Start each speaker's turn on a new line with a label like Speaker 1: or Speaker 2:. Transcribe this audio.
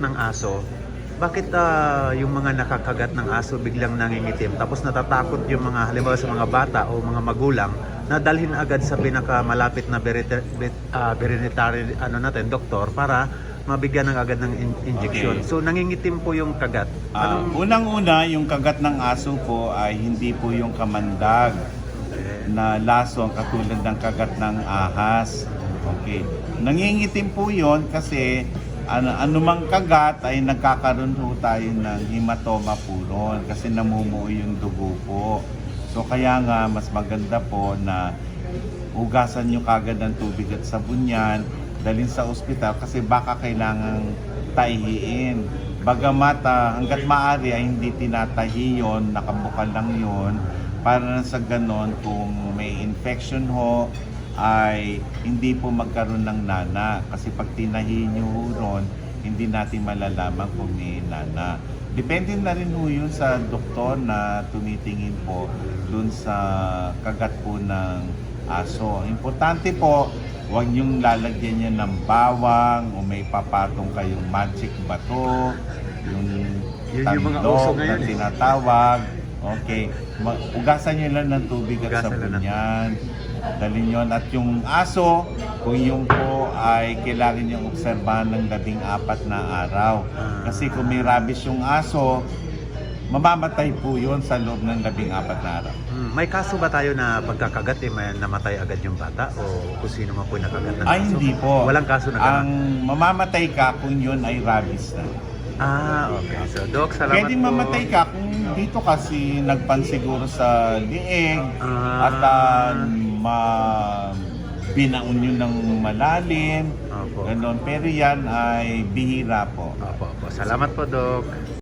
Speaker 1: ng aso, bakit yung mga nakakagat ng aso biglang nangingitim tapos natatakot yung mga halimbawa sa mga bata o mga magulang na dalhin agad sa pinakamalapit na veterinary doktor para mabigyan ng agad ng injection.
Speaker 2: Okay.
Speaker 1: So nangingitim po yung kagat.
Speaker 2: Unang-una, yung kagat ng aso po ay hindi po yung kamandag na laso ang katulad ng kagat ng ahas. Okay. Nangingitim po yon kasi anumang kagat ay nagkakaroon po tayo ng hematoma po ron kasi namumuo yung dugo po. So kaya nga mas maganda po na hugasan nyo kagad ng tubig at sabon yan, dalhin sa ospital kasi baka kailangang taihiin. Bagamat hanggat maaari ay hindi tinatahi yun, nakabukal lang yun para sa ganon kung may infection ho ay hindi po magkaroon ng nana kasi pag tinahi nyo ron, hindi natin malalaman kung may nana. Depende na rin ho yun sa doktor na tumitingin po dun sa kagat po ng aso. Importante po, huwag nyong lalagyan niya ng bawang o may papatong kayong magic bato, yung
Speaker 1: mga uso
Speaker 2: tandok
Speaker 1: ngayon,
Speaker 2: na tinatawag. Okay, ugasan nyo lang ng tubig at
Speaker 1: Ugasan
Speaker 2: sabon
Speaker 1: lang.
Speaker 2: yan. Dalhin yun. At yung aso, kung yung po ay kailangan niyang obserbahan ng 14 na araw. Kasi kung may rabies yung aso, mamamatay po yun sa loob ng 14 na araw.
Speaker 1: May kaso ba tayo na pagkakagat may namatay agad yung bata o kung sino man po yung nakagat ng aso?
Speaker 2: Ay, hindi po.
Speaker 1: Walang kaso na ganun?
Speaker 2: Ang mamamatay ka kung yun ay rabies na.
Speaker 1: Okay. So, Doc, salamat
Speaker 2: Pwedeng
Speaker 1: po.
Speaker 2: mamatay ka kung dito kasi nagpansiguro sa lieg at binaon yun ng malalim.
Speaker 1: Opo.
Speaker 2: Ganon. Pero yan ay bihira po.
Speaker 1: Opo. Salamat po, Doc.